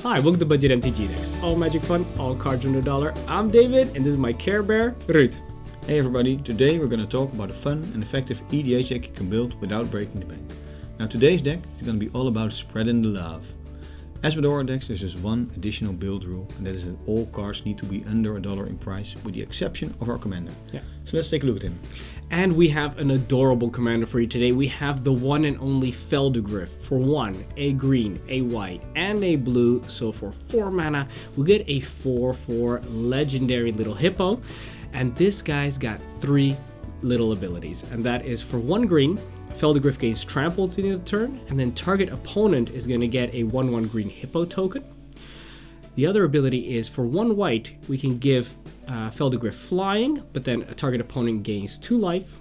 Hi, welcome to Budget MTG Decks. All magic fun, all cards under $1. I'm David, and this is my Care Bear, Ruud. Hey everybody, today we're going to talk about a fun and effective EDH deck you can build without breaking the bank. Now today's deck is going to be all about spreading the love. As with our decks, there's just one additional build rule, and that is that all cards need to be under $1 in price, with the exception of our commander. Yeah. So let's take a look at him. And we have an adorable commander for you today. We have the one and only Phelddagrif for 1, a green, a white, and a blue. So for 4 mana, we'll get a 4/4 legendary little hippo. And this guy's got 3 little abilities, and that is for 1 green, Phelddagrif gains trample at the end of the turn, and then target opponent is going to get a 1/1 green hippo token. The other ability is for 1 white, we can give Phelddagrif flying, but then a target opponent gains 2 life.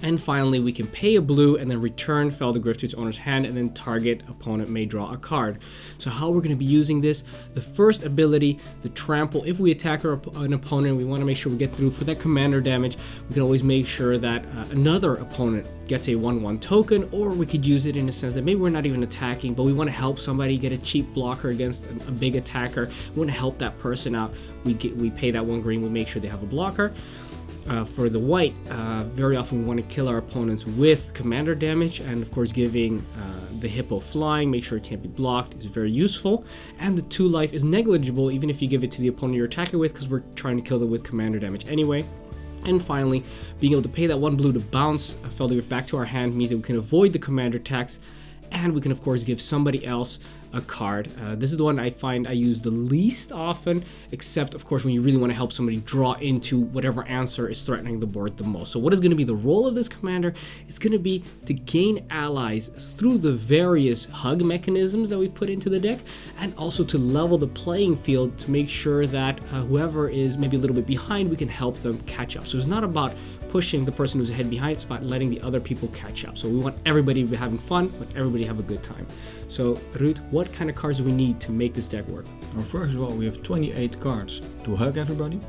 And finally, we can pay a blue and then return Phelddagrif to its owner's hand, and then target opponent may draw a card. So how we're going to be using this, the first ability, the trample, if we attack an opponent, we want to make sure we get through for that commander damage. We can always make sure that another opponent gets a 1/1 token, or we could use it in a sense that maybe we're not even attacking, but we want to help somebody get a cheap blocker against a big attacker. We want to help that person out. We pay that 1 green, we make sure they have a blocker. For the white, very often we want to kill our opponents with commander damage, and of course giving the hippo flying, make sure it can't be blocked, is very useful. And the 2 life is negligible even if you give it to the opponent you're attacking with, because we're trying to kill them with commander damage anyway. And finally, being able to pay that 1 blue to bounce Phelddagrif back to our hand means that we can avoid the commander tax, and we can of course give somebody else a card. This is the one I find I use the least often, except of course when you really want to help somebody draw into whatever answer is threatening the board the most. So what is going to be the role of this commander? It's going to be to gain allies through the various hug mechanisms that we've put into the deck, and also to level the playing field to make sure that whoever is maybe a little bit behind, we can help them catch up. So it's not about pushing the person who's ahead behind, it's about letting the other people catch up. So we want everybody to be having fun, but everybody have a good time. So Ruud, what kind of cards do we need to make this deck work? Well, first of all, we have 28 cards to hug everybody.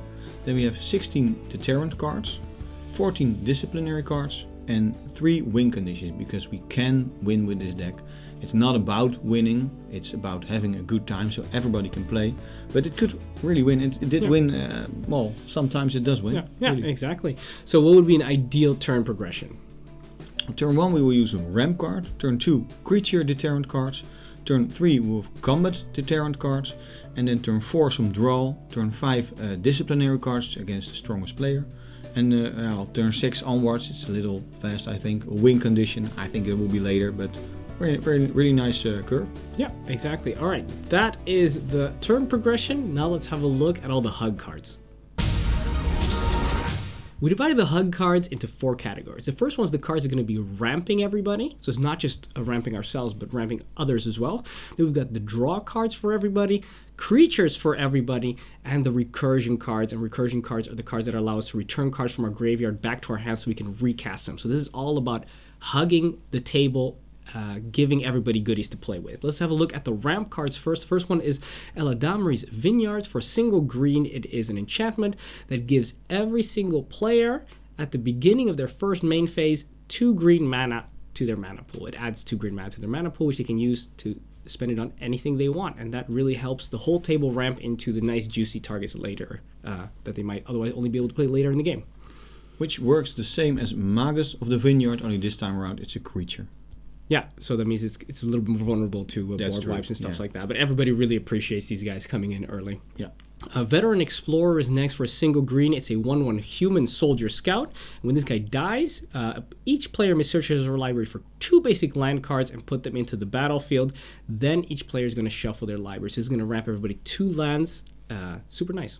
Then we have 16 Deterrent Cards, 14 Disciplinary Cards, and 3 win conditions, because we can win with this deck. It's not about winning, it's about having a good time so everybody can play. But it could really win. It did win, well, sometimes it does win. Yeah, really. Exactly. So what would be an ideal turn progression? Turn 1 we will use a ramp card, turn 2 creature deterrent cards, turn 3 we will have combat deterrent cards, and then turn 4 some draw, turn 5 disciplinary cards against the strongest player, and turn 6 onwards, it's a little fast I think, a win condition, I think it will be later, but really nice curve. Yeah, exactly. Alright, that is the turn progression. Now let's have a look at all the hug cards. We divided the hug cards into 4 categories. The first one is the cards that are going to be ramping everybody. So it's not just ramping ourselves, but ramping others as well. Then we've got the draw cards for everybody, creatures for everybody, and the recursion cards. And recursion cards are the cards that allow us to return cards from our graveyard back to our hand so we can recast them. So this is all about hugging the table, giving everybody goodies to play with. Let's have a look at the ramp cards first. The first one is Eladamri's Vineyards. For single green, it is an enchantment that gives every single player at the beginning of their first main phase 2 green mana to their mana pool. It adds 2 green mana to their mana pool, which they can use to spend it on anything they want, and that really helps the whole table ramp into the nice juicy targets later that they might otherwise only be able to play later in the game. Which works the same as Magus of the Vineyard, only this time around it's a creature. Yeah, so that means it's a little bit more vulnerable to board wipes and stuff like that. But everybody really appreciates these guys coming in early. Yeah. Veteran Explorer is next for a single green. It's a 1/1 human soldier scout. And when this guy dies, each player may search his library for 2 basic land cards and put them into the battlefield. Then each player is going to shuffle their library. So this is going to ramp everybody 2 lands. Super nice.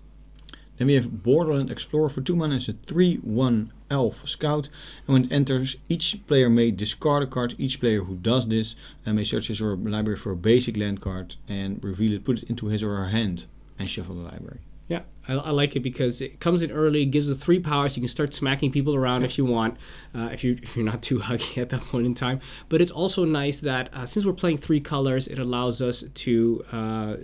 Then we have Borderland Explorer for 2 mana. It's a 3/1 elf scout, and when it enters, each player may discard a card. Each player who does this may search his or her library for a basic land card and reveal it, put it into his or her hand, and shuffle the library. Yeah, I like it because it comes in early, gives the 3 powers. You can start smacking people around if you want, if you're not too huggy at that point in time. But it's also nice that since we're playing 3 colors, it allows us to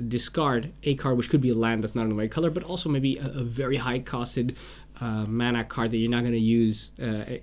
discard a card, which could be a land that's not in the right color, but also maybe a very high-costed mana card that you're not going to use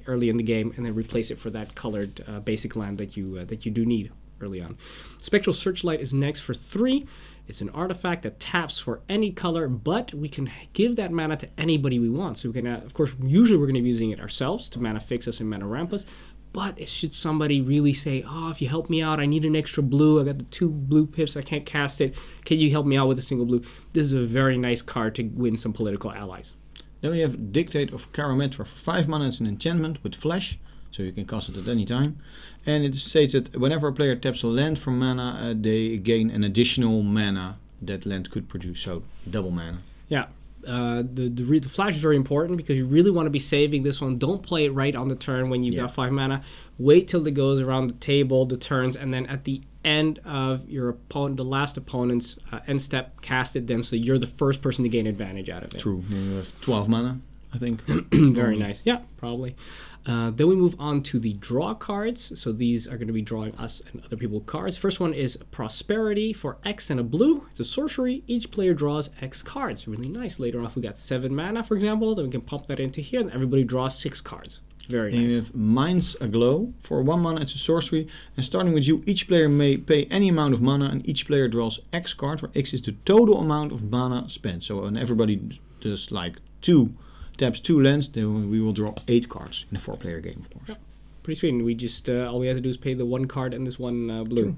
early in the game, and then replace it for that colored basic land that you do need early on. Spectral Searchlight is next for 3. It's an artifact that taps for any color, but we can give that mana to anybody we want. So we can, of course, usually we're going to be using it ourselves to mana fix us and mana ramp us. But should somebody really say, oh, if you help me out, I need an extra blue. I got the 2 blue pips. I can't cast it. Can you help me out with a single blue? This is a very nice card to win some political allies. Then we have Dictate of Karametra for 5 mana. It's an enchantment with flash, so you can cast it at any time. And it states that whenever a player taps a land for mana, they gain an additional mana that land could produce, so double mana. Yeah. The flash is very important because you really want to be saving this one. Don't play it right on the turn when you've got 5 mana. Wait till it goes around the table, the turns, and then at the end of your opponent, the last opponent's end step, cast it then, so you're the first person to gain advantage out of it. True. You have 12 mana, I think. Very nice. Yeah, probably. Then we move on to the draw cards. So these are going to be drawing us and other people cards. First one is Prosperity for X and a blue. It's a sorcery. Each player draws X cards. Really nice. Later on, we got 7 mana, for example. Then we can pump that into here, and everybody draws 6 cards. Very nice. And you have Minds Aglow. For 1 mana, it's a sorcery. And starting with you, each player may pay any amount of mana, and each player draws X cards, where X is the total amount of mana spent. So when everybody does like 2 taps 2 lands, then we will draw 8 cards in a 4-player game, of course. Yep. Pretty sweet. And we just all we have to do is pay the 1 card and this 1 blue. True.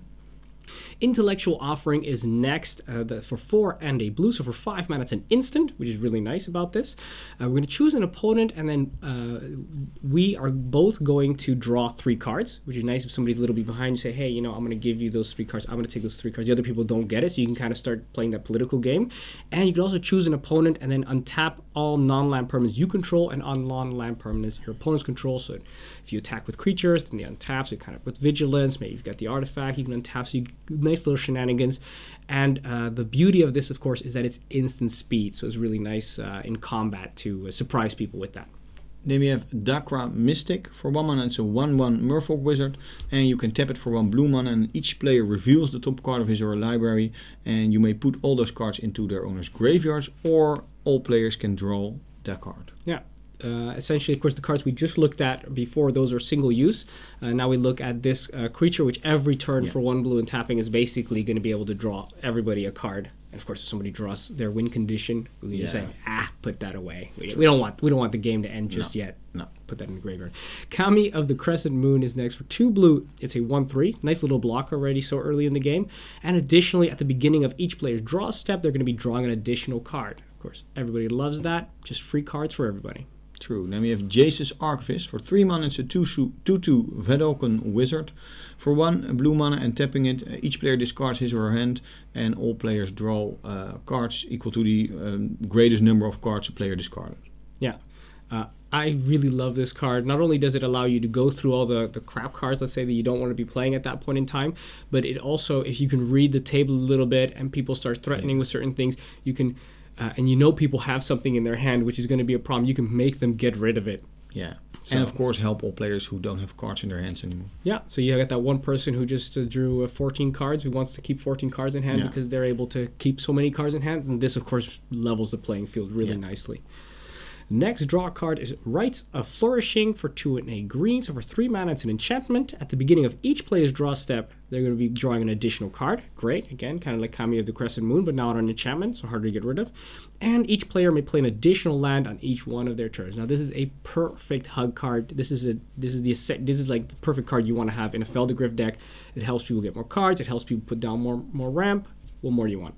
Intellectual Offering is next for 4 and a blue. So for 5 mana, it's an instant, which is really nice about this. We're going to choose an opponent, and then we are both going to draw 3 cards, which is nice if somebody's a little bit behind. You say, hey, I'm going to give you those 3 cards. I'm going to take those 3 cards. The other people don't get it, so you can kind of start playing that political game. And you can also choose an opponent and then untap all non-land permanents you control and on non-land permanents your opponents control. So if you attack with creatures, then they untap. So kind of with Vigilance, maybe you've got the artifact, you can untap. So you nice little shenanigans. And the beauty of this, of course, is that it's instant speed. So it's really nice in combat to surprise people with that. Then we have Dakra Mystic. For 1 mana, it's a 1/1 Merfolk Wizard. And you can tap it for 1 blue mana. And each player reveals the top card of his or her library. And you may put all those cards into their owner's graveyards. Or all players can draw that card. Yeah. Essentially, of course, the cards we just looked at before, those are single use. Now we look at this creature, which every turn for 1 blue and tapping is basically going to be able to draw everybody a card. And of course, if somebody draws their win condition, we're saying, put that away. We don't want the game to end just yet. No. Put that in the graveyard. Kami of the Crescent Moon is next for 2 blue. It's a 1/3. Nice little block already so early in the game. And additionally, at the beginning of each player's draw step, they're going to be drawing an additional card. Of course, everybody loves that. Just free cards for everybody. True. Then we have Jace's Archivist. For 3 mana, it's a 2/2 Vedalken Wizard. For 1 blue mana and tapping it, each player discards his or her hand, and all players draw cards equal to the greatest number of cards a player discarded. Yeah. I really love this card. Not only does it allow you to go through all the crap cards, let's say, that you don't want to be playing at that point in time, but it also, if you can read the table a little bit and people start threatening with certain things, you can... and people have something in their hand, which is going to be a problem. You can make them get rid of it. Yeah. So. And of course, help all players who don't have cards in their hands anymore. Yeah. So you got that one person who just drew 14 cards, who wants to keep 14 cards in hand because they're able to keep so many cards in hand. And this, of course, levels the playing field really nicely. Next draw card is Rites of Flourishing for 2 and a green. So for 3 mana, it's an enchantment. At the beginning of each player's draw step, they're going to be drawing an additional card. Great. Again, kind of like Kami of the Crescent Moon, but not an enchantment, so harder to get rid of. And each player may play an additional land on each one of their turns. Now, this is a perfect hug card. This is like the perfect card you want to have in a Phelddagrif deck. It helps people get more cards. It helps people put down more ramp. What more do you want?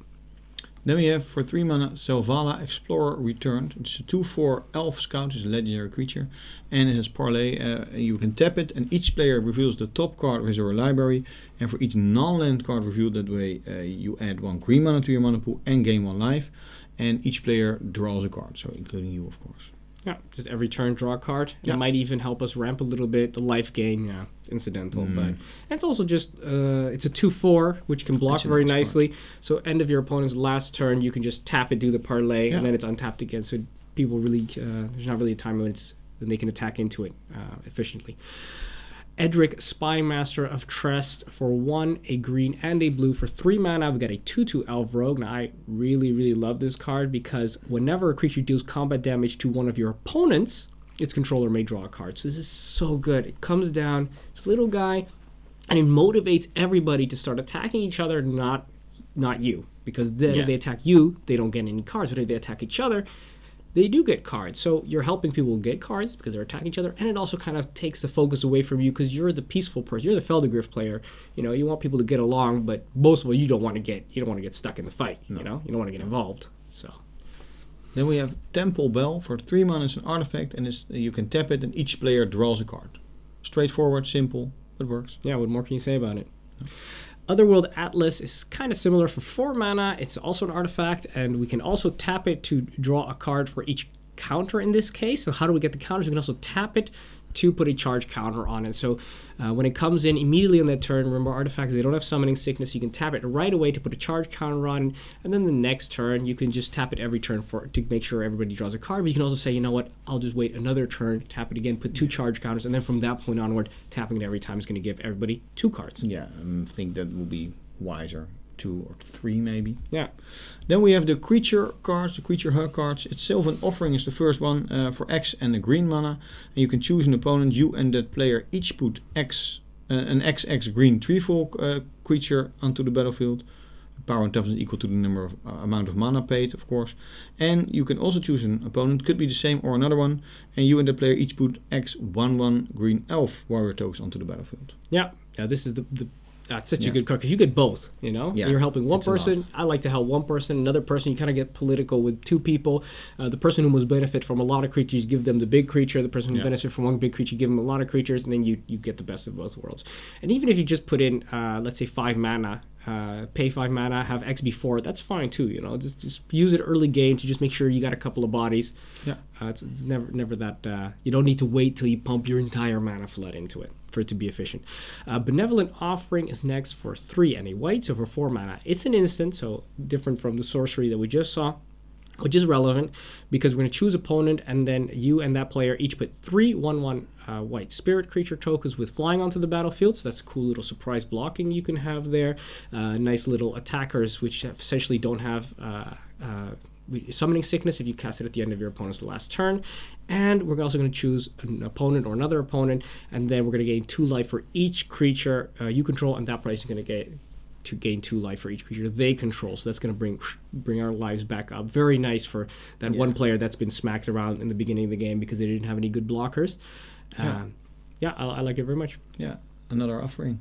Then we have for 3 mana Silvana Explorer Returned. It's a 2/4 Elf Scout. It's a legendary creature. And it has Parlay. You can tap it, and each player reveals the top card of his or her library. And for each non-land card revealed that way, you add 1 green mana to your mana pool and gain 1 life. And each player draws a card, so including you, of course. Yeah, just every turn draw a card. It might even help us ramp a little bit. The life gain, it's incidental, but it's also just it's a 2/4, which can block very nicely. Card. So end of your opponent's last turn, you can just tap it, do the parlay, and then it's untapped again. So people really there's not really a time when they can attack into it efficiently. Edric Spymaster of Trest for 1, a green, and a blue. For 3 mana, we've got a 2/2 Elf Rogue. Now, I really, really love this card because whenever a creature deals combat damage to one of your opponents, its controller may draw a card. So this is so good. It comes down, it's a little guy, and it motivates everybody to start attacking each other, not not you. Because then if they attack you, they don't get any cards. But if they attack each other, they do get cards. So you're helping people get cards because they're attacking each other, and it also kind of takes the focus away from you because you're the peaceful person. You're the Phelddagrif player. You know, you want people to get along, but most of all, you don't want to get stuck in the fight. No. You know, you don't want to get involved. So. Then we have Temple Bell for 3 mana. It's an artifact, and you can tap it, and each player draws a card. Straightforward, simple, it works. Yeah, what more can you say about it? Otherworld Atlas is kind of similar for 4 mana. It's also an artifact, and we can also tap it to draw a card for each counter in this case. So how do we get the counters? We can also tap it to put a charge counter on it. So when it comes in immediately on that turn, remember artifacts, they don't have summoning sickness. You can tap it right away to put a charge counter on, and then the next turn you can just tap it every turn to make sure everybody draws a card. But you can also say, you know what, I'll just wait another turn, tap it again, put 2 charge counters, and then from that point onward, tapping it every time is going to give everybody 2 cards. Yeah, I think that will be wiser. 2 or 3 maybe. Yeah. Then we have the creature cards, the creature hug cards. It's Sylvan Offering is the first one for X and a green mana. And you can choose an opponent. You and that player each put an XX green treefolk creature onto the battlefield. Power and toughness equal to the amount of mana paid, of course. And you can also choose an opponent, could be the same or another one. And you and the player each put X11 green elf warrior tokens onto the battlefield. Yeah, this is the That's such a good card because you get both, you know? Yeah, you're helping one person. I like to help one person. Another person, you kind of get political with 2 people. The person who must benefit from a lot of creatures, give them the big creature. The person who benefits from one big creature, give them a lot of creatures. And then you get the best of both worlds. And even if you just put in, let's say 5 mana, pay 5 mana, have X before, that's fine too, you know? Just use it early game to just make sure you got a couple of bodies. Yeah. It's never that, you don't need to wait till you pump your entire mana flood into it for it to be efficient. Benevolent Offering is next for 3 and a white, so for 4 mana. It's an instant, so different from the sorcery that we just saw, which is relevant because we're going to choose opponent, and then you and that player each put 3 1/1 white spirit creature tokens with flying onto the battlefield. So that's a cool little surprise blocking you can have there. Nice little attackers, which essentially don't have summoning sickness if you cast it at the end of your opponent's last turn. And we're also going to choose an opponent or another opponent, and then we're going to gain 2 life for each creature you control, and that price is going to gain 2 life for each creature they control. So that's going to bring our lives back up. Very nice for that one player that's been smacked around in the beginning of the game because they didn't have any good blockers. I like it very much. Yeah, another offering.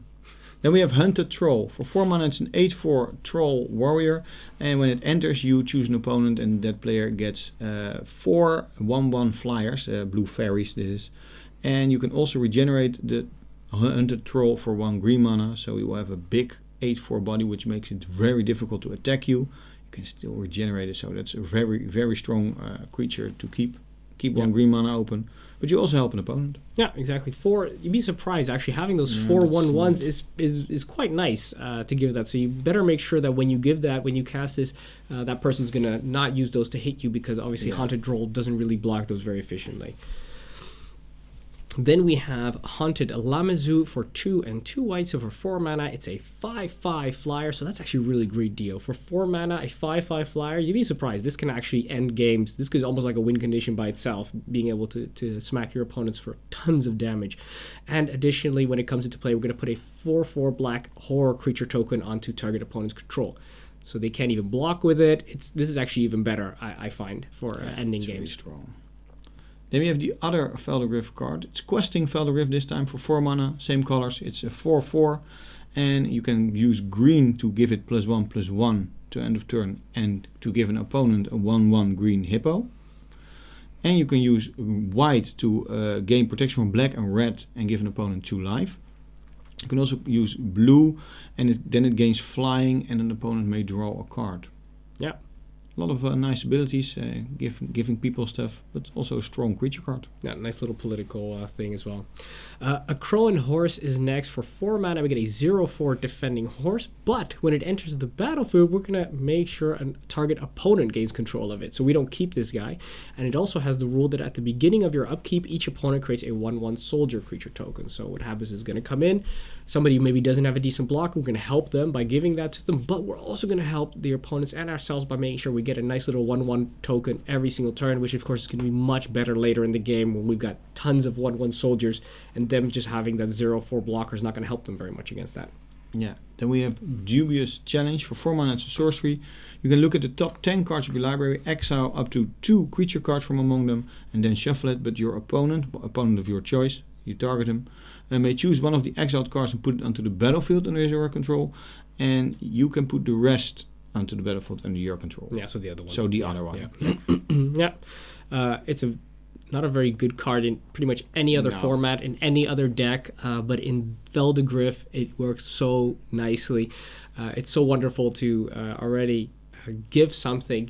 Then we have Hunted Troll. For 4 mana, it's an 8/4 Troll Warrior. And when it enters, you choose an opponent, and that player gets 4 1/1 flyers, blue fairies this is. And you can also regenerate the Hunted Troll for 1 green mana. So you will have a big 8/4 body, which makes it very difficult to attack you. You can still regenerate it, so that's a very, very strong creature to keep 1 green mana open. But you also help an opponent. Yeah, exactly. 4. You'd be surprised actually having those 4 1/1s is quite nice to give that. So you better make sure that when you cast this, that person's gonna not use those to hit you because obviously Haunted Troll doesn't really block those very efficiently. Then we have Haunted Lamazu for 2 and 2 whites. So for 4 mana, it's a 5/5 flyer. So that's actually a really great deal. For 4 mana, a 5/5 flyer, you'd be surprised. This can actually end games. This is almost like a win condition by itself, being able to smack your opponents for tons of damage. And additionally, when it comes into play, we're going to put a 4/4 black horror creature token onto target opponent's control. So they can't even block with it. This is actually even better, I find, for ending games. Really strong. Then we have the other Phelddagrif card. It's Questing Phelddagrif this time for 4 mana, same colors. It's a 4/4, and you can use green to give it +1/+1 to end of turn, and to give an opponent a 1/1 green hippo. And you can use white to gain protection from black and red and give an opponent 2 life. You can also use blue, and then it gains flying, and an opponent may draw a card. Yeah. A lot of nice abilities, giving people stuff, but also a strong creature card. Yeah, nice little political thing as well. A Crow and Horse is next. For 4 mana, we get a 0/4 defending horse, but when it enters the battlefield, we're going to make sure a target opponent gains control of it, so we don't keep this guy. And it also has the rule that at the beginning of your upkeep, each opponent creates a 1/1 soldier creature token. So what happens is going to come in, somebody who maybe doesn't have a decent block, we're going to help them by giving that to them, but we're also going to help the opponents and ourselves by making sure we get a nice little 1/1 token every single turn, which of course is going to be much better later in the game when we've got tons of 1/1 soldiers, and them just having that 0/4 blocker is not going to help them very much against that. Yeah. Then we have Dubious Challenge. For 4 mana, it's a sorcery. You can look at the top 10 cards of your library, exile up to 2 creature cards from among them, and then shuffle it. But your opponent of your choice, you target him, may choose one of the exiled cards and put it onto the battlefield under your control, and you can put the rest onto the battlefield under your control. Yeah, so the other one. So the other one. Yeah. It's not a very good card in pretty much any other format, in any other deck, but in Phelddagrif, it works so nicely. It's so wonderful to already give somebody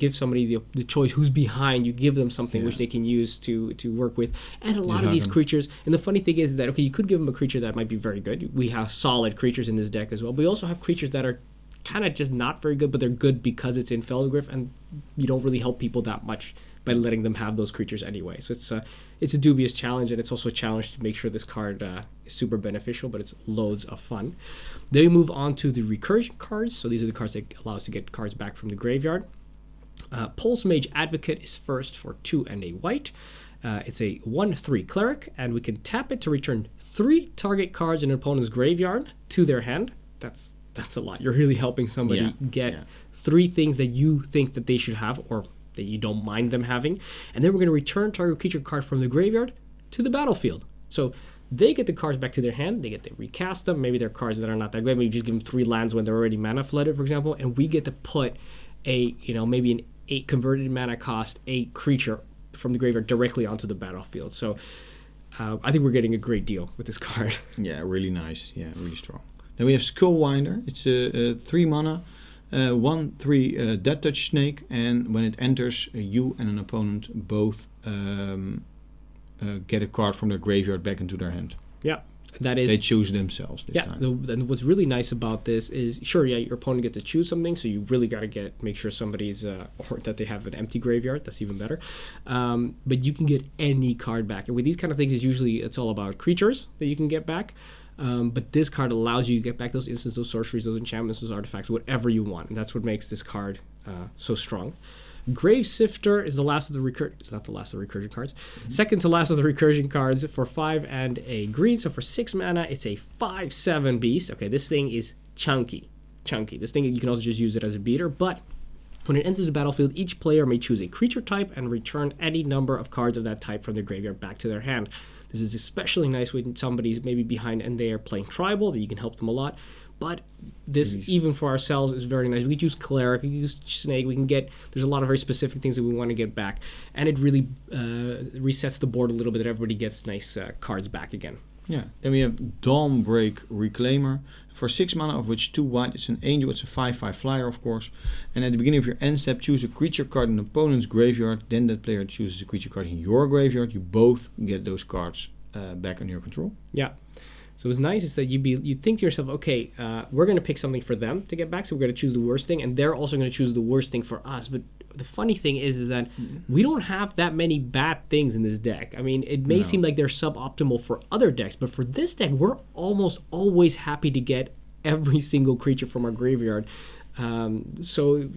the choice who's behind you, give them something which they can use to work with. And a lot of these creatures, and the funny thing is that, okay, you could give them a creature that might be very good. We have solid creatures in this deck as well, but we also have creatures that are kind of just not very good, but they're good because it's in Phelddagrif, and you don't really help people that much by letting them have those creatures anyway. So it's a dubious challenge, and it's also a challenge to make sure this card is super beneficial, but it's loads of fun. Then we move on to the recursion cards. So these are the cards that allow us to get cards back from the graveyard. Pulse Mage Advocate is first for 2 and a white. It's a 1/3 cleric, and we can tap it to return 3 target cards in an opponent's graveyard to their hand. That's a lot. You're really helping somebody get 3 things that you think that they should have, or that you don't mind them having. And then we're going to return target creature card from the graveyard to the battlefield. So they get the cards back to their hand. They get to recast them. Maybe they're cards that are not that great. Maybe just give them 3 lands when they're already mana flooded, for example. And we get to put maybe an 8 converted mana cost, 8 creature from the graveyard directly onto the battlefield. So I think we're getting a great deal with this card. Yeah, really nice. Yeah, really strong. Then we have Skullwinder. It's a 3 mana. 1/3 Death Touch Snake, and when it enters, you and an opponent both get a card from their graveyard back into their hand. Yeah, that is. They choose themselves this time. And what's really nice about this is, sure, your opponent gets to choose something, so you really got to make sure somebody's or that they have an empty graveyard. That's even better. But you can get any card back, and with these kind of things, it's all about creatures that you can get back. But this card allows you to get back those instants, those sorceries, those enchantments, those artifacts, whatever you want. And that's what makes this card so strong. Grave Sifter is the last of the It's not the last of the recursion cards. Second to last of the recursion cards for 5 and a green. So for 6 mana, it's a 5/7 beast. Okay, this thing is chunky. This thing, you can also just use it as a beater. But when it enters the battlefield, each player may choose a creature type and return any number of cards of that type from their graveyard back to their hand. This is especially nice when somebody's maybe behind and they are playing tribal, that you can help them a lot. But this, even for ourselves, is very nice. We can use Cleric, we can use Snake, there's a lot of very specific things that we want to get back. And it really resets the board a little bit, that everybody gets nice cards back again. Yeah, then we have Dawnbreak Reclaimer. For 6 mana, of which 2 white, it's an angel, it's a 5/5 flyer, of course. And at the beginning of your end step, choose a creature card in an opponent's graveyard. Then that player chooses a creature card in your graveyard. You both get those cards back under your control. Yeah. So what's nice is that you think to yourself, okay, we're going to pick something for them to get back, so we're going to choose the worst thing, and they're also going to choose the worst thing for us. But the funny thing is that we don't have that many bad things in this deck. I mean, it may seem like they're suboptimal for other decks, but for this deck, we're almost always happy to get every single creature from our graveyard. So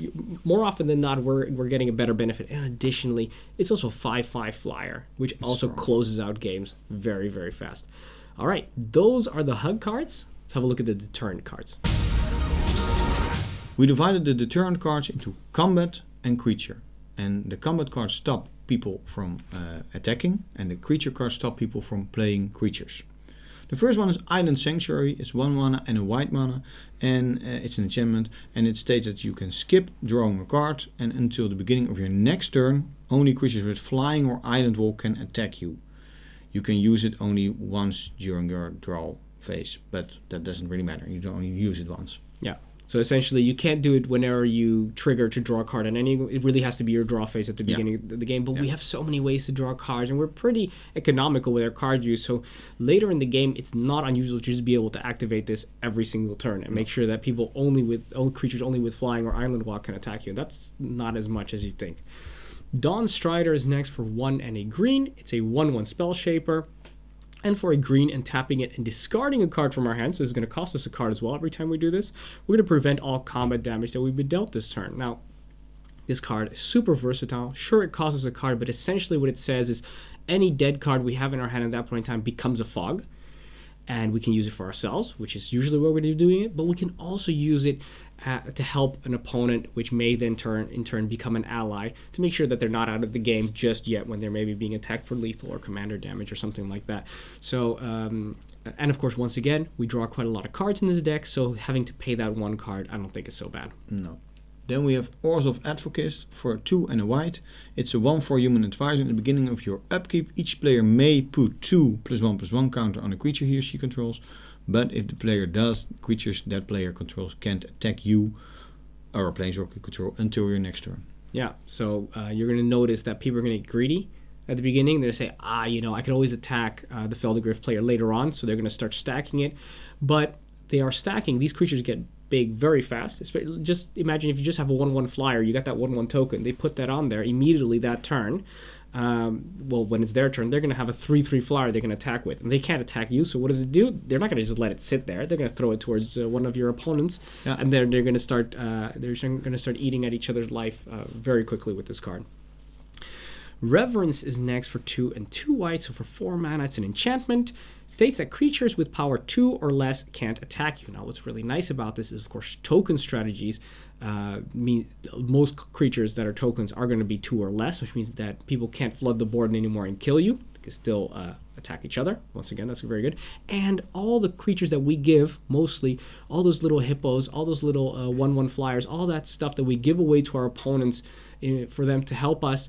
more often than not, we're getting a better benefit. And additionally, it's also a 5/5 flyer, which also closes out games very, very fast. All right, those are the HUD cards. Let's have a look at the Deterrent cards. We divided the Deterrent cards into combat and creature. And the combat cards stop people from attacking, and the creature cards stop people from playing creatures. The first one is Island Sanctuary. It's 1 mana and a white mana, and it's an enchantment, and it states that you can skip drawing a card, and until the beginning of your next turn, only creatures with flying or island wall can attack you. You can use it only once during your draw phase, but that doesn't really matter. You don't only use it once. Yeah. So essentially, you can't do it whenever you trigger to draw a card, and it really has to be your draw phase at the beginning of the game. But we have so many ways to draw cards, and we're pretty economical with our card use. So later in the game, it's not unusual to just be able to activate this every single turn and make sure that people creatures only with flying or island walk can attack you. That's not as much as you think. Dawn Strider is next for 1 and a green. It's a 1/1 Spell Shaper. And for a green, and tapping it and discarding a card from our hand, so it's going to cost us a card as well every time we do this, we're going to prevent all combat damage that we've been dealt this turn. Now, this card is super versatile. Sure, it costs us a card, but essentially what it says is any dead card we have in our hand at that point in time becomes a fog. and we can use it for ourselves, which is usually where we're doing it, but we can also use it to help an opponent, which may then in turn become an ally to make sure that they're not out of the game just yet when they're maybe being attacked for lethal or commander damage or something like that. So, and of course, once again, we draw quite a lot of cards in this deck, so having to pay that one card, I don't think is so bad. No. Then we have Oars of Advocate for 2 and a white. It's a 1/4 human advisor. In the beginning of your upkeep, each player may put 2 +1/+1 counter on a creature he or she controls. But if the player does, creatures that player controls can't attack you or a planeswalker you control until your next turn. Yeah, so you're going to notice that people are going to get greedy at the beginning. They're going to say, I can always attack the Phelddagrif player later on, so they're going to start stacking it. But they are stacking. These creatures get big very fast. Just imagine if you just have a 1/1 flyer, you got that 1/1 token, they put that on there immediately that turn. When it's their turn, they're going to have a 3/3 flyer they're going to attack with, and they can't attack you. So what does it do? They're not going to just let it sit there. They're going to throw it towards one of your opponents, and then they're going to start eating at each other's life very quickly with this card. Reverence is next for 2 and 2 white, so for 4 mana, it's an enchantment. States that creatures with power 2 or less can't attack you. Now, what's really nice about this is, of course, token strategies mean most creatures that are tokens are going to be 2 or less, which means that people can't flood the board anymore and kill you. They can still attack each other. Once again, that's very good. And all the creatures that we give, mostly, all those little hippos, all those little 1/1 flyers, all that stuff that we give away to our opponents for them to help us,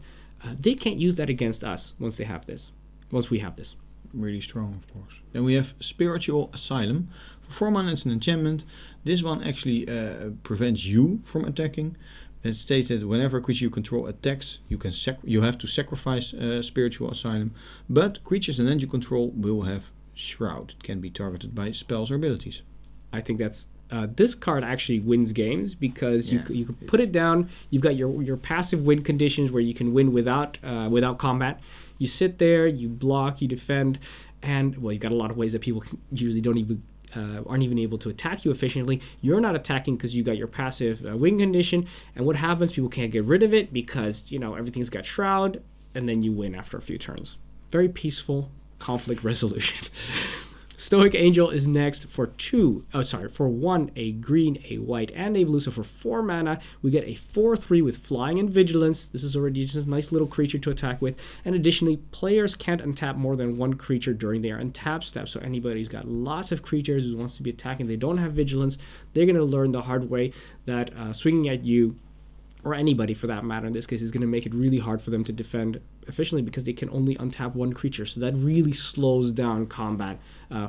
they can't use that against us once we have this. Really strong, of course. Then we have Spiritual Asylum. For 4 mana, it's an enchantment. This one actually prevents you from attacking. It states that whenever a creature you control attacks, you have to sacrifice Spiritual Asylum. But creatures and land you control will have Shroud. It can be targeted by spells or abilities. I think that's this card actually wins games because you can put it down. You've got your passive win conditions where you can win without combat. You sit there, you block, you defend, and you've got a lot of ways that people usually aren't even able to attack you efficiently. You're not attacking because you got your passive win condition, and what happens? People can't get rid of it because everything's got Shroud, and then you win after a few turns. Very peaceful conflict resolution. Stoic Angel is next for 1, a green, a white, and a blue. So for 4 mana, we get a 4/3 with flying and vigilance. This is already just a nice little creature to attack with. And additionally, players can't untap more than 1 creature during their untap step. So anybody who's got lots of creatures who wants to be attacking, they don't have vigilance, they're going to learn the hard way that swinging at you, or anybody for that matter in this case, is going to make it really hard for them to defend efficiently because they can only untap 1 creature. So that really slows down combat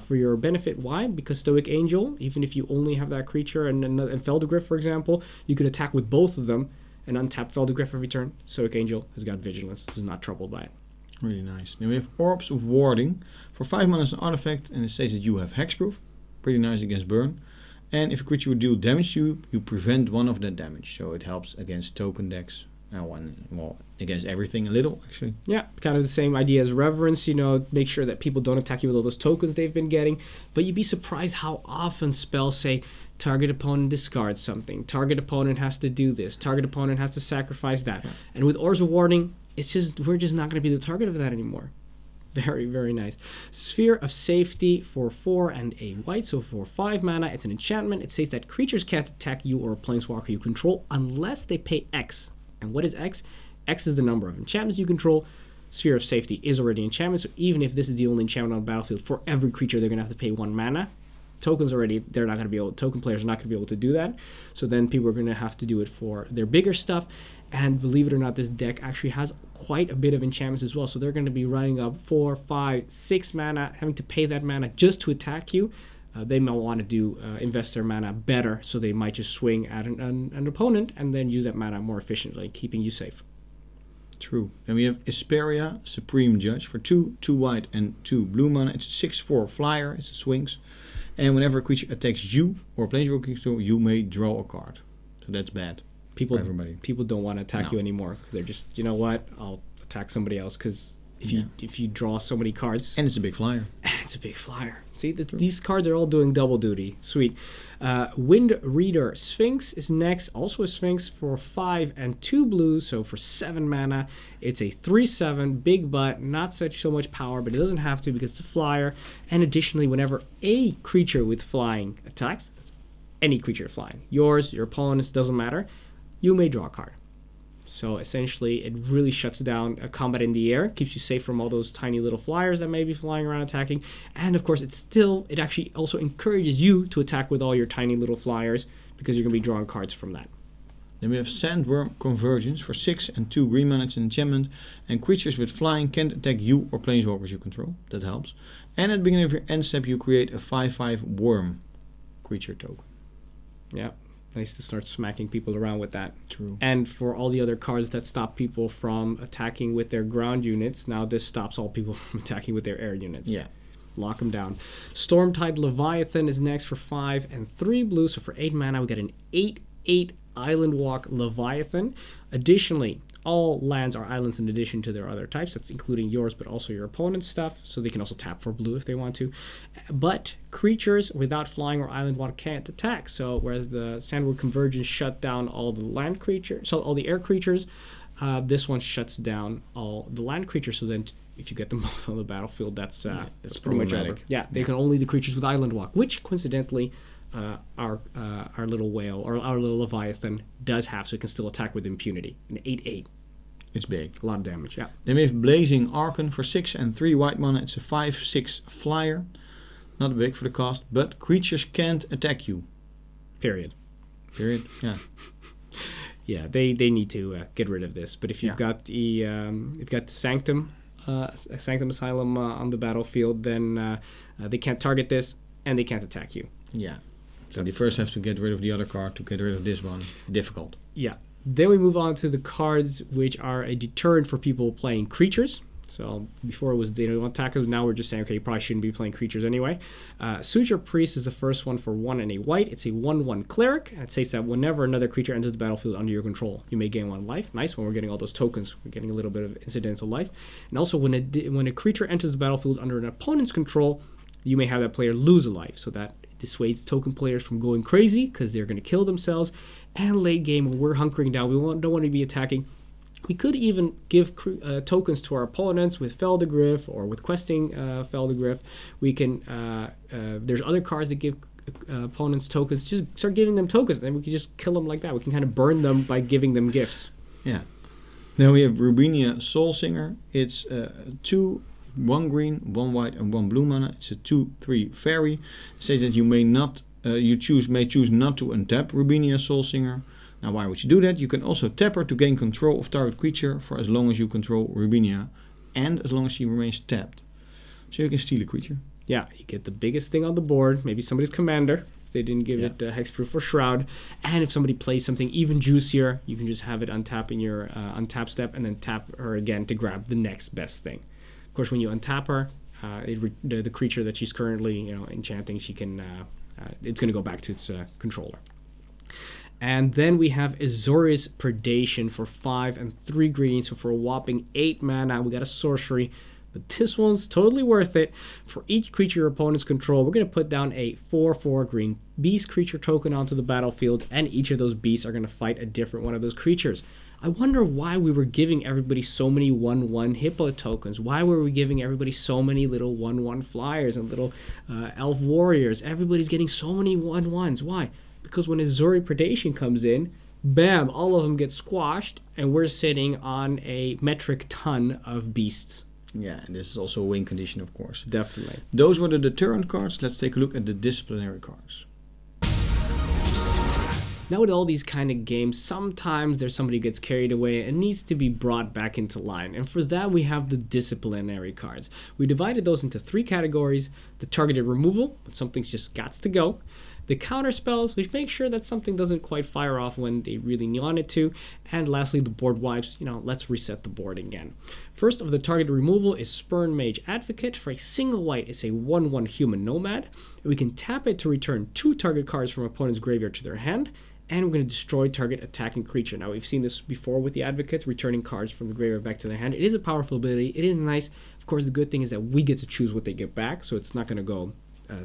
for your benefit. Why? Because Stoic Angel, even if you only have that creature and Phelddagrif, for example, you could attack with both of them and untap Phelddagrif every turn. Stoic Angel has got vigilance. He's not troubled by it. Really nice. Then we have Orbs of Warding. For 5 mana, it's an artifact, and it says that you have hexproof. Pretty nice against burn. And if a creature would deal damage to you, you prevent 1 of that damage. So it helps against token decks. Against everything a little, actually. Yeah, kind of the same idea as Reverence. Make sure that people don't attack you with all those tokens they've been getting. But you'd be surprised how often spells say, target opponent discards something. Target opponent has to do this. Target opponent has to sacrifice that. Yeah. And with Orbs of Warding, we're just not going to be the target of that anymore. Very, very nice. Sphere of Safety for 4 and a white. So for 5 mana, it's an enchantment. It says that creatures can't attack you or a planeswalker you control unless they pay X. And what is X? X is the number of enchantments you control. Sphere of Safety is already enchantment, so even if this is the only enchantment on the battlefield, for every creature they're going to have to pay 1 mana. Token players are not going to be able to do that. So then people are going to have to do it for their bigger stuff. And believe it or not, this deck actually has quite a bit of enchantments as well. So they're going to be running up 4, 5, 6 mana, having to pay that mana just to attack you. They might want to invest their mana better, so they might just swing at an opponent and then use that mana more efficiently, keeping you safe. True. Then we have Isperia, Supreme Judge, for 2, 2 white, and 2 blue mana. It's a 6/4 flyer, it swings. And whenever a creature attacks you or a planeswalker, you may draw a card. So that's bad. People don't want to attack you anymore because they're just, I'll attack somebody else because if you draw so many cards. And it's a big flyer. It's a big flyer. See, these cards are all doing double duty. Sweet. Wind Reader Sphinx is next. Also a Sphinx for 5 and 2 blue, so for 7 mana. It's a 3/7, big butt, not so much power, but it doesn't have to because it's a flyer. And additionally, whenever a creature with flying attacks, that's any creature flying, yours, your opponent's, doesn't matter, you may draw a card. So essentially, it really shuts down a combat in the air, keeps you safe from all those tiny little flyers that may be flying around attacking. And of course, it actually also encourages you to attack with all your tiny little flyers because you're going to be drawing cards from that. Then we have Sandworm Convergence for 6 and 2 green mana. It's an enchantment. And creatures with flying can't attack you or planeswalkers you control. That helps. And at the beginning of your end step, you create a 5/5 worm creature token. Yeah. Nice to start smacking people around with that. True. And for all the other cards that stop people from attacking with their ground units, now this stops all people from attacking with their air units. Yeah. Lock them down. Stormtide Leviathan is next for 5 and 3 blue. So for 8 mana, we got an 8/8 Island Walk Leviathan. Additionally, all lands are islands in addition to their other types. That's including yours, but also your opponent's stuff. So they can also tap for blue if they want to. But creatures without flying or island walk can't attack. So whereas the Sandworm Convergence shut down all the land creatures, so all the air creatures, this one shuts down all the land creatures. So then if you get them both on the battlefield, that's pretty much over. Yeah, they can only the creatures with island walk, which coincidentally our little whale or our little Leviathan does have, so it can still attack with impunity. An 8/8. It's big. A lot of damage, yeah. Then we have Blazing Archon for 6 and 3 white mana. It's a 5/6 flyer. Not big for the cost, but creatures can't attack you. Period. Yeah. Yeah, they need to get rid of this. But if you've got the Sanctum Asylum on the battlefield, then they can't target this and they can't attack you. Yeah. So they first have to get rid of the other card to get rid of this one. Difficult. Yeah. Then we move on to the cards which are a deterrent for people playing creatures. So before it was they don't attack us, now we're just saying, okay, you probably shouldn't be playing creatures anyway. Suture Priest is the first one for 1 and a white. It's a 1/1 cleric, and it says that whenever another creature enters the battlefield under your control, you may gain 1 life. Nice, when we're getting all those tokens, we're getting a little bit of incidental life. And also when a creature enters the battlefield under an opponent's control, you may have that player lose a life. So that dissuades token players from going crazy because they're going to kill themselves. And late game, when we're hunkering down, don't want to be attacking. We could even give tokens to our opponents with Phelddagrif or with questing Phelddagrif. We can. There's other cards that give opponents tokens. Just start giving them tokens, and then we can just kill them like that. We can kind of burn them by giving them gifts. Yeah. Then we have Rubinia Soulsinger. It's 2, 1 green, 1 white, and 1 blue mana. It's a 2/3 fairy. It says that you may choose not to untap Rubinia Soulsinger. Now, why would you do that? You can also tap her to gain control of target creature for as long as you control Rubinia, and as long as she remains tapped. So you can steal a creature. Yeah, you get the biggest thing on the board. Maybe somebody's commander, if they didn't give it hexproof or shroud. And if somebody plays something even juicier, you can just have it untap in your untap step, and then tap her again to grab the next best thing. Of course, when you untap her, the creature that she's currently enchanting, she can it's going to go back to its controller. And then we have Azureus Predation for 5 and 3 green. So for a whopping 8 mana, we got a sorcery. But this one's totally worth it. For each creature your opponents control, we're going to put down a 4/4 green beast creature token onto the battlefield. And each of those beasts are going to fight a different one of those creatures. I wonder why we were giving everybody so many 1/1 hippo tokens. Why were we giving everybody so many little 1/1 flyers and little elf warriors? Everybody's getting so many 1/1s. Why? Because when Azureus Predation comes in, bam, all of them get squashed, and we're sitting on a metric ton of beasts. Yeah, and this is also a win condition, of course. Definitely. Those were the deterrent cards. Let's take a look at the disciplinary cards. Now with all these kind of games, sometimes there's somebody who gets carried away and needs to be brought back into line. And for that, we have the disciplinary cards. We divided those into 3 categories. The targeted removal, when something's just gots to go. The counter spells, which make sure that something doesn't quite fire off when they really want it to. And lastly, the board wipes, let's reset the board again. First of the targeted removal is Spurn Mage Advocate. For a single white, it's a 1/1 human nomad. And we can tap it to return 2 target cards from opponent's graveyard to their hand. and we're going to destroy target attacking creature. Now, we've seen this before with the Advocates, returning cards from the graveyard back to their hand. It is a powerful ability. It is nice. Of course, the good thing is that we get to choose what they get back, so it's not going to go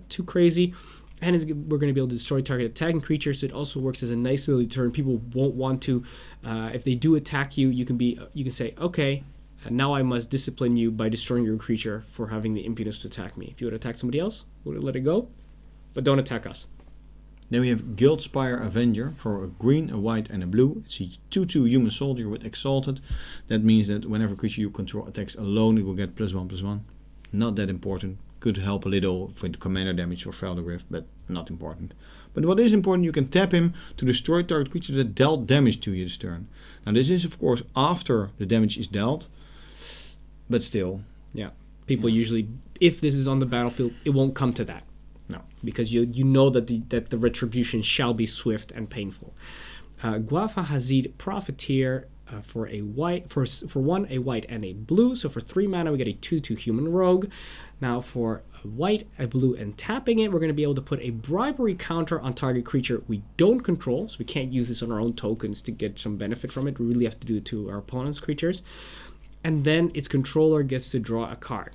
too crazy. And we're going to be able to destroy target attacking creatures, so it also works as a nice little deterrent. People won't want to, if they do attack you, you can say, okay, now I must discipline you by destroying your creature for having the impudence to attack me. If you would attack somebody else, we'll let it go, but don't attack us. Then we have Guild Spire Avenger for a green, a white and a blue. It's a 2/2 human soldier with Exalted. That means that whenever a creature you control attacks alone, it will get +1/+1. Not that important. Could help a little for the commander damage for Phelddagrif, but not important. But what is important, you can tap him to destroy target creature that dealt damage to you this turn. Now this is of course after the damage is dealt, but still. Yeah, people usually, if this is on the battlefield, it won't come to that. No, because you know that the retribution shall be swift and painful. Guafa Hazid Profiteer for a white, for one a white and a blue. So for 3 mana we get a 2/2 human rogue. Now for a white, a blue, and tapping it, we're going to be able to put a bribery counter on target creature we don't control. So we can't use this on our own tokens to get some benefit from it. We really have to do it to our opponent's creatures. And then its controller gets to draw a card.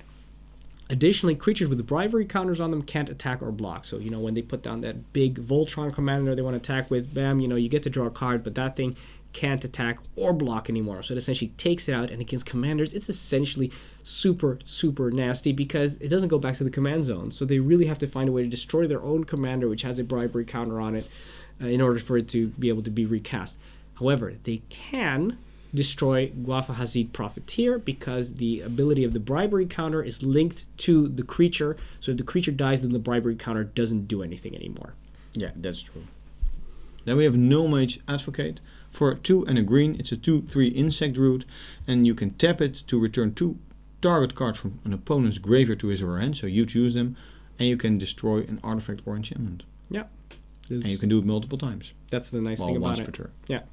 Additionally, creatures with bribery counters on them can't attack or block. So, when they put down that big Voltron commander they want to attack with, bam, you get to draw a card, but that thing can't attack or block anymore. So it essentially takes it out, and against commanders, it's essentially super, super nasty because it doesn't go back to the command zone. So they really have to find a way to destroy their own commander, which has a bribery counter on it, in order for it to be able to be recast. However, they can destroy Guafa Hazid Profiteer because the ability of the bribery counter is linked to the creature. So if the creature dies, then the bribery counter doesn't do anything anymore. Yeah, that's true. Then we have No Mage Advocate. For 2 and a green, it's a 2/3 insect root, and you can tap it to return 2 target cards from an opponent's graveyard to his or her hand, so you choose them, and you can destroy an artifact or enchantment. Yeah. And you can do it multiple times. That's the nice thing about once it. Per turn. Yeah.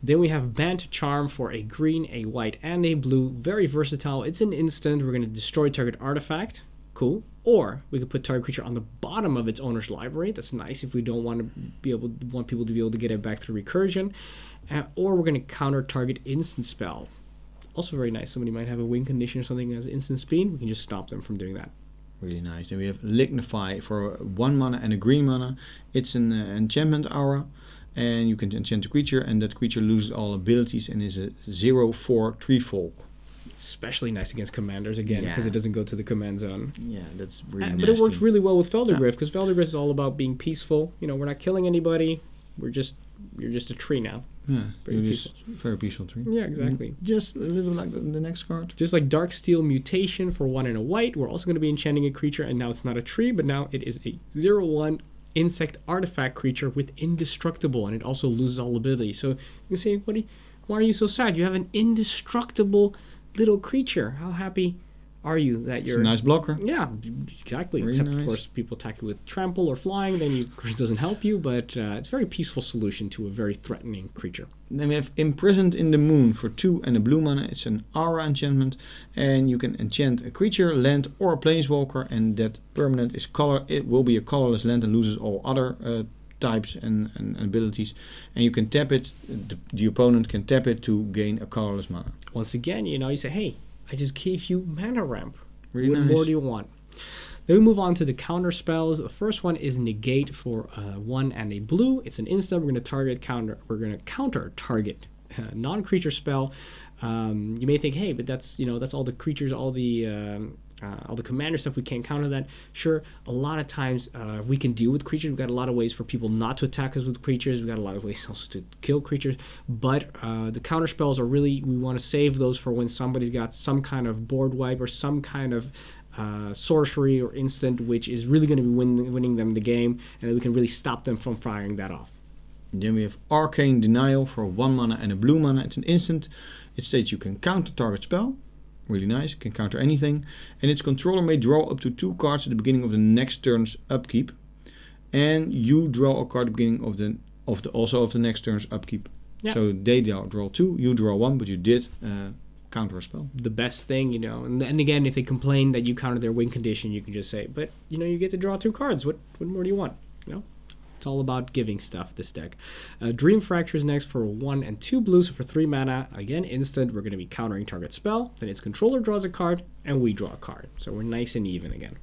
Then we have Bant Charm for a green, a white, and a blue. Very versatile. It's an instant. We're going to destroy target artifact. Cool. Or we could put target creature on the bottom of its owner's library. That's nice if we don't want people to be able to get it back through recursion. Or we're going to counter target instant spell. Also very nice. Somebody might have a win condition or something as instant speed. We can just stop them from doing that. Really nice. Then we have Lignify for 1 mana and a green mana. It's an enchantment aura. And you can enchant a creature, and that creature loses all abilities and is a 0/4 tree folk. Especially nice against commanders again, because it doesn't go to the command zone. Yeah, that's really nasty. But it works really well with Phelddagrif, because Phelddagrif is all about being peaceful. We're not killing anybody. You're just a tree now. Yeah, very peaceful. Very peaceful tree. Yeah, exactly. Just a little like the next card. Just like Darksteel Mutation for 1 and a white, we're also going to be enchanting a creature, and now it's not a tree, but now it is a 0/1 insect artifact creature with indestructible, and it also loses all ability. So you can say, why are you so sad? You have an indestructible little creature. How happy are you that you're... It's a nice blocker. Yeah, exactly. Very Except, nice. Of course, people attack you with trample or flying, then of course, it doesn't help you, but it's a very peaceful solution to a very threatening creature. Then we have Imprisoned in the Moon for 2 and a blue mana. It's an aura enchantment, and you can enchant a creature, land, or a planeswalker, and that permanent is color. It will be a colorless land and loses all other types and abilities, and you can tap it. The opponent can tap it to gain a colorless mana. Once again, you say, hey, I just gave you mana ramp. Really what nice. more do you want? Then we move on to the counter spells. The first one is Negate for 1 and a blue. It's an instant. We're going to counter target non-creature spell. You may think, hey, but that's all the creatures, all the commander stuff. We can't counter that. Sure, a lot of times we can deal with creatures. We've got a lot of ways for people not to attack us with creatures. We've got a lot of ways also to kill creatures. But the counter spells are really, we want to save those for when somebody's got some kind of board wipe or some kind of sorcery or instant, which is really going to be winning them the game, and then we can really stop them from firing that off. And then we have Arcane Denial for 1 mana and a blue mana. It's an instant. It states you can counter target spell. Really nice. You can counter anything. And its controller may draw up to 2 cards at the beginning of the next turn's upkeep. And you draw a card at the beginning of the next turn's upkeep. Yeah. So they draw 2, you draw 1, but you did counter a spell. The best thing, and again, if they complain that you counter their win condition, you can just say, but you get to draw 2 cards. What more do you want? It's all about giving stuff, this deck. Dream Fracture is next for 1 and 2 blues, so for 3 mana. Again, instant, we're going to be countering target spell. Then its controller draws a card, and we draw a card. So we're nice and even again.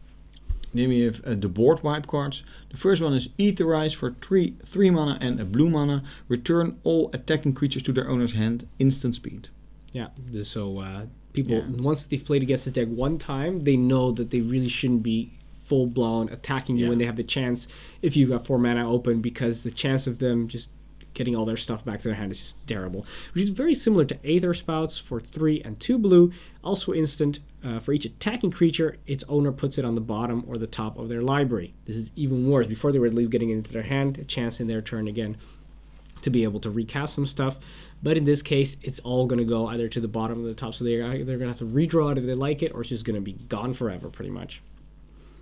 Then we have the board wipe cards. The first one is Etherize for 3 mana and a blue mana. Return all attacking creatures to their owner's hand, instant speed. Yeah, so people, once they've played against this deck one time, they know that they really shouldn't be full-blown attacking you when they have the chance if you've got 4 mana open, because the chance of them just getting all their stuff back to their hand is just terrible. Which is very similar to Aether Spouts for 3 and 2 blue, also instant. For each attacking creature, its owner puts it on the bottom or the top of their library. This is even worse. Before they were at least getting it into their hand, a chance in their turn again to be able to recast some stuff. But in this case, it's all going to go either to the bottom or the top, so they're going to have to redraw it if they like it, or it's just going to be gone forever, pretty much.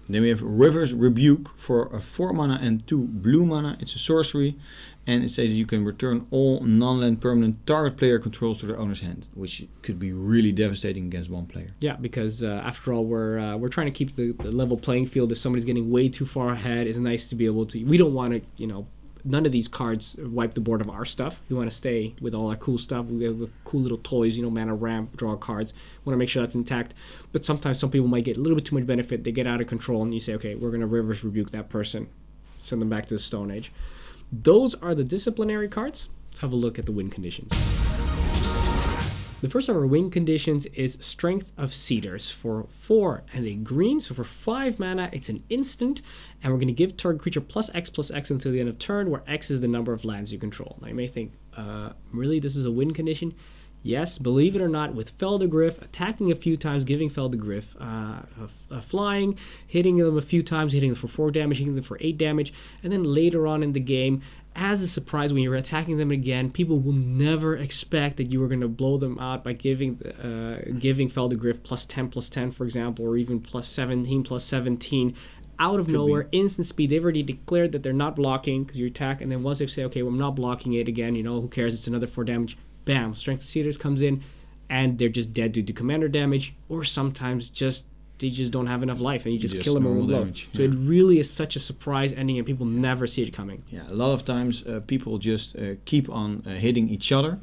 Then we have River's Rebuke for a 4 mana and 2 blue mana. It's a sorcery, and it says you can return all non-land permanent target player controls to their owner's hand, which could be really devastating against one player. Yeah, because after all, we're trying to keep the level playing field. If somebody's getting way too far ahead, it's nice to be able to. We don't want to, none of these cards wipe the board of our stuff. We want to stay with all our cool stuff. We have cool little toys, mana ramp, draw cards. We want to make sure that's intact. But sometimes some people might get a little bit too much benefit. They get out of control, and you say, okay, we're going to reverse rebuke that person. Send them back to the Stone Age. Those are the disciplinary cards. Let's have a look at the win conditions. The first of our win conditions is Strength of Cedars for 4 and a green. So for 5 mana, it's an instant, and we're going to give target creature +X until the end of turn, where X is the number of lands you control. Now you may think, really, this is a win condition? Yes, believe it or not, with Phelddagrif, attacking a few times, giving Phelddagrif flying, hitting them a few times, hitting them for 4 damage, hitting them for 8 damage, and then later on in the game, as a surprise, when you're attacking them again, people will never expect that you are going to blow them out by giving Phelddagrif +10/+10, for example, or even +17/+17 out of nowhere, instant speed. They've already declared that they're not blocking because you attack, and then once they say, okay, well, I'm not blocking it again, who cares? It's another 4 damage. Bam, Strength of Cedars comes in, and they're just dead due to commander damage, or sometimes they just don't have enough life, and you just kill them in one blow. So it really is such a surprise ending, and people never see it coming. Yeah, a lot of times people just keep on hitting each other.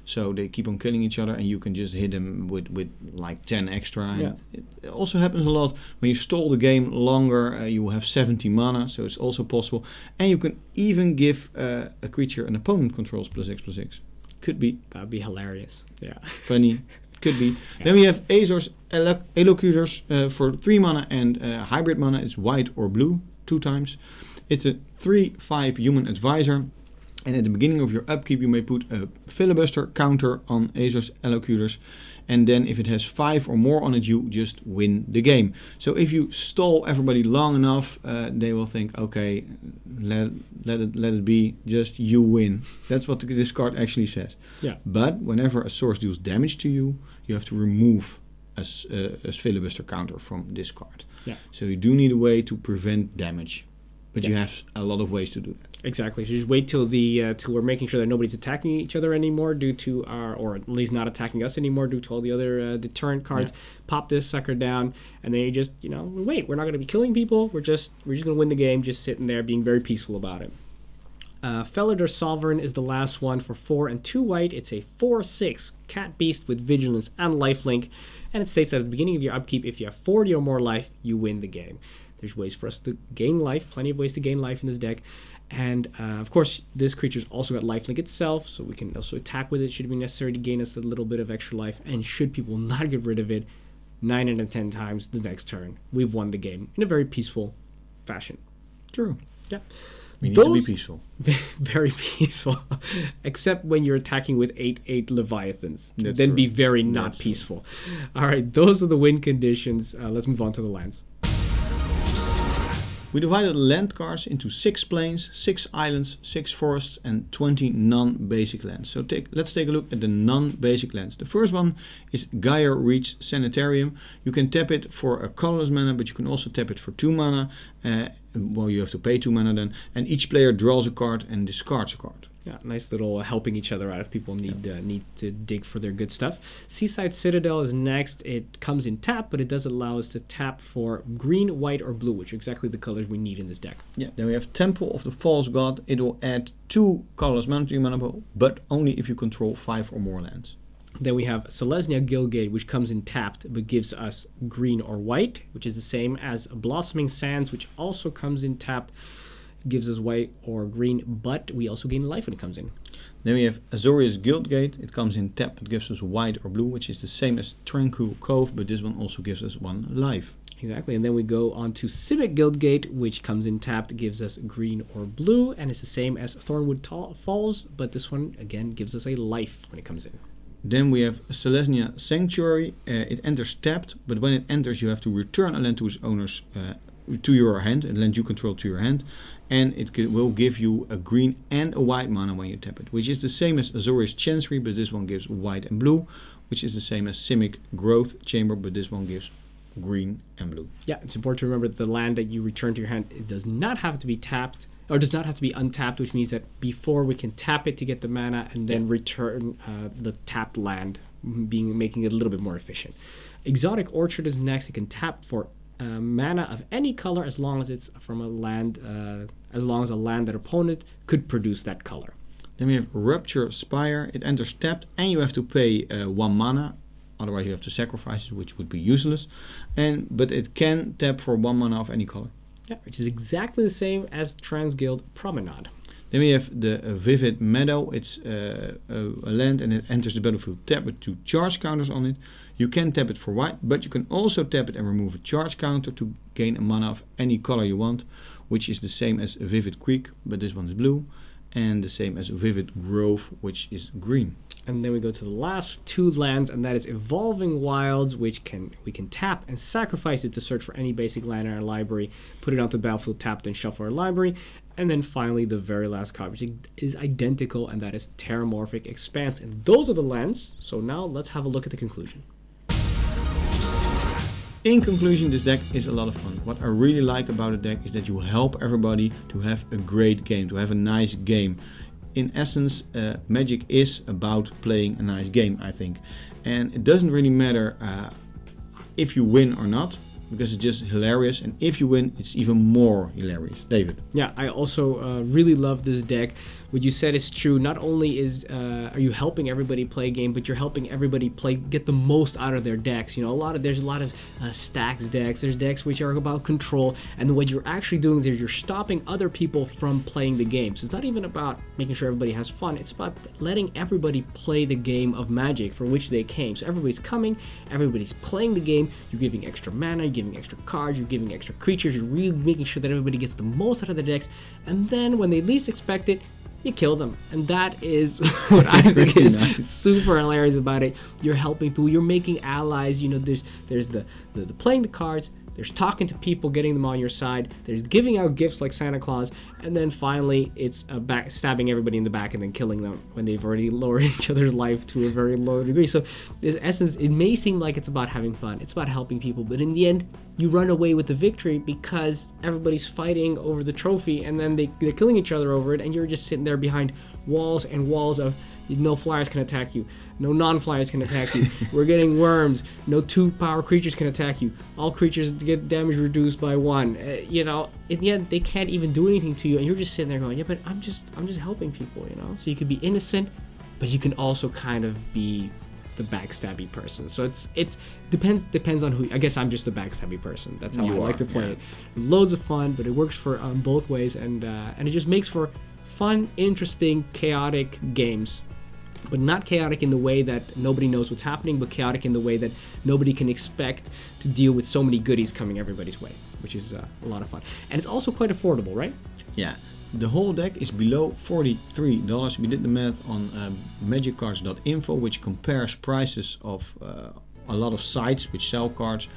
So they keep on killing each other, and you can just hit them with like 10 extra. And it also happens a lot when you stall the game longer. You will have 70 mana, so it's also possible. And you can even give a creature an opponent controls +X/+X. Could be. That'd be hilarious. Yeah. Funny. Could be. Then we have Azor's Elocutors for 3 mana and hybrid mana. It's white or blue 2 times. It's a 3/5 human advisor. And at the beginning of your upkeep, you may put a filibuster counter on Azor's Elocutors. And then if it has 5 or more on it, you just win the game. So if you stall everybody long enough, they will think, okay, let it be, just you win. That's what this card actually says. Yeah. But whenever a source deals damage to you, you have to remove a filibuster counter from this card. Yeah. So you do need a way to prevent damage. But you have a lot of ways to do that. Exactly. So just wait till till we're making sure that nobody's attacking each other anymore due to or at least not attacking us anymore due to all the other deterrent cards. Yeah. Pop this sucker down, and then you just wait. We're not going to be killing people. We're just going to win the game. Just sitting there, being very peaceful about it. Felidar Sovereign is the last one for 4 and 2 white. It's a 4/6 cat beast with vigilance and lifelink, and it states that at the beginning of your upkeep, if you have 40 or more life, you win the game. There's ways for us to gain life, plenty of ways to gain life in this deck. And, of course, this creature's also got lifelink itself, so we can also attack with it should it be necessary to gain us a little bit of extra life. And should people not get rid of it, 9 out of 10 times the next turn, we've won the game in a very peaceful fashion. True. Yeah. We need to be peaceful. Very peaceful. Except when you're attacking with 8/8 Leviathans. That's then true. be very not That's peaceful. True. All right, those are the win conditions. Let's move on to the lands. We divided land cards into 6 plains, 6 islands, 6 forests, and 20 non-basic lands. So let's take a look at the non-basic lands. The first one is Gaia Reach Sanitarium. You can tap it for a colorless mana, but you can also tap it for 2 mana. well, you have to pay 2 mana then, and each player draws a card and discards a card. Yeah, nice little helping each other out if people need to dig for their good stuff. Seaside Citadel is next. It comes in tap, but it does allow us to tap for green, white, or blue, which are exactly the colors we need in this deck. Yeah, then we have Temple of the False God. It will add 2 colorless mana to your mana pool, but only if you control 5 or more lands. Then we have Selesnya Guildgate, which comes in tapped, but gives us green or white, which is the same as Blossoming Sands, which also comes in tapped, gives us white or green, but we also gain life when it comes in. Then we have Azureus Guildgate. It comes in tap, it gives us white or blue, which is the same as Tranquil Cove, but this one also gives us 1 life. Exactly, and then we go on to Civic Guildgate, which comes in tapped, gives us green or blue, and it's the same as Thornwood Falls, but this one, again, gives us a life when it comes in. Then we have Selesnya Sanctuary. It enters tapped, but when it enters you have to return a land to its owners to your hand, a land you control to your hand, and it will give you a green and a white mana when you tap it, which is the same as Azureus Chancery, but this one gives white and blue, which is the same as Simic Growth Chamber, but this one gives green and blue. Yeah, it's important to remember that the land that you return to your hand, it does not have to be tapped, or does not have to be untapped, which means that before we can tap it to get the mana and then return the tapped land, making it a little bit more efficient. Exotic Orchard is next. It can tap for mana of any color as long as it's from a land, as long as a land that opponent could produce that color. Then we have Rupture Spire. It enters tapped and you have to pay 1 mana. Otherwise you have to sacrifice it, which would be useless. But it can tap for 1 mana of any color. Yeah, which is exactly the same as Transguild Promenade. Then we have the Vivid Meadow. It's a land and it enters the battlefield tapped with 2 charge counters on it. You can tap it for white, but you can also tap it and remove a charge counter to gain a mana of any color you want, which is the same as Vivid Creek, but this one is blue, and the same as Vivid Grove, which is green. And then we go to the last 2 lands, and that is Evolving Wilds, which we can tap and sacrifice it to search for any basic land in our library, put it onto the battlefield tapped and shuffle our library. And then finally the very last card, which is identical, and that is Terramorphic Expanse. And those are the lands. So now let's have a look at the conclusion. In conclusion, this deck is a lot of fun. What I really like about the deck is that you help everybody to have a great game, to have a nice game. In essence, Magic is about playing a nice game, I think. And it doesn't really matter if you win or not, because it's just hilarious, and if you win, it's even more hilarious. David? Yeah, I also really love this deck. What you said is true. Not only are you helping everybody play a game, but you're helping everybody get the most out of their decks. You know, there's a lot of stacks decks. There's decks which are about control, and what you're actually doing is you're stopping other people from playing the game. So it's not even about making sure everybody has fun. It's about letting everybody play the game of Magic for which they came. So everybody's coming, everybody's playing the game. You're giving extra mana, you're giving extra cards, you're giving extra creatures. You're really making sure that everybody gets the most out of their decks. And then when they least expect it, you kill them. And that is what I think is nice. Super hilarious about it. You're helping people, you're making allies. You know, there's the playing the cards, there's talking to people, getting them on your side, there's giving out gifts like Santa Claus, and then finally it's stabbing everybody in the back and then killing them when they've already lowered each other's life to a very low degree. So in essence, it may seem like it's about having fun, it's about helping people, but in the end you run away with the victory because everybody's fighting over the trophy, and then they're killing each other over it, and you're just sitting there behind walls and walls of no flyers can attack you, no non-flyers can attack you, we're getting worms, no 2-power creatures can attack you, all creatures get damage reduced by 1. You know, in the end they can't even do anything to you, and you're just sitting there going, yeah, but I'm just helping people, you know. So you could be innocent, but you can also kind of be the backstabby person. So it's depends on who. I guess I'm just a backstabby person. That's how I like to play it. Loads of fun, but it works for both ways, and it just makes for fun, interesting, chaotic games. But not chaotic in the way that nobody knows what's happening, but chaotic in the way that nobody can expect to deal with so many goodies coming everybody's way, which is a lot of fun. And it's also quite affordable, right? Yeah. The whole deck is below $43. We did the math on magiccards.info, which compares prices of a lot of sites which sell cards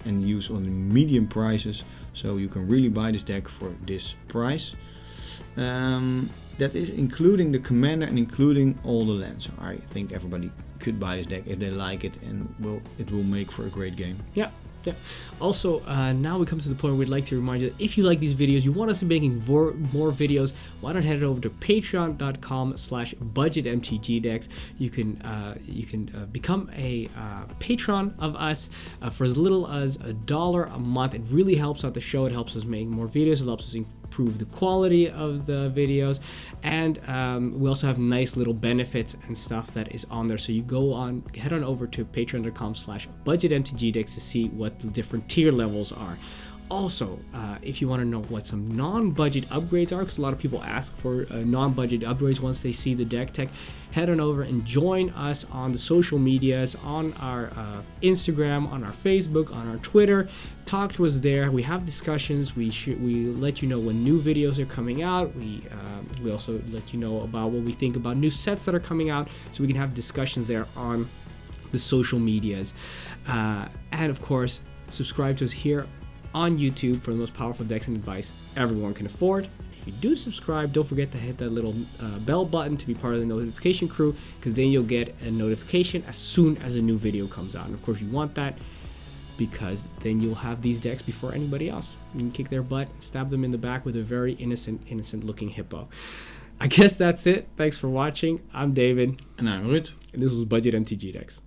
and use only medium prices. So you can really buy this deck for this price. That is including the commander and including all the lands. So I think everybody could buy this deck if they like it, and it will make for a great game. Yeah. Yeah. Also, now we come to the point where we'd like to remind you that if you like these videos, you want us to be making more videos, why not head over to patreon.com/budgetmtg decks. You can become a patron of us for as little as $1 a month. It really helps out the show. It helps us make more videos. It helps us improve the quality of the videos, and we also have nice little benefits and stuff that is on there. So you head on over to patreon.com/budgetmtgdecks to see what the different tier levels are. Also, if you want to know what some non-budget upgrades are, because a lot of people ask for non-budget upgrades once they see the deck tech, head on over and join us on the social medias, on our Instagram, on our Facebook, on our Twitter. Talk to us there. We have discussions. We let you know when new videos are coming out. We also let you know about what we think about new sets that are coming out, so we can have discussions there on the social medias. And of course, subscribe to us here on YouTube for the most powerful decks and advice everyone can afford. If you do subscribe, don't forget to hit that little bell button to be part of the notification crew, because then you'll get a notification as soon as a new video comes out. And of course, you want that because then you'll have these decks before anybody else. You can kick their butt and stab them in the back with a very innocent looking hippo. I guess that's it. Thanks for watching. I'm David. And I'm Ruud. And this was Budget MTG Decks.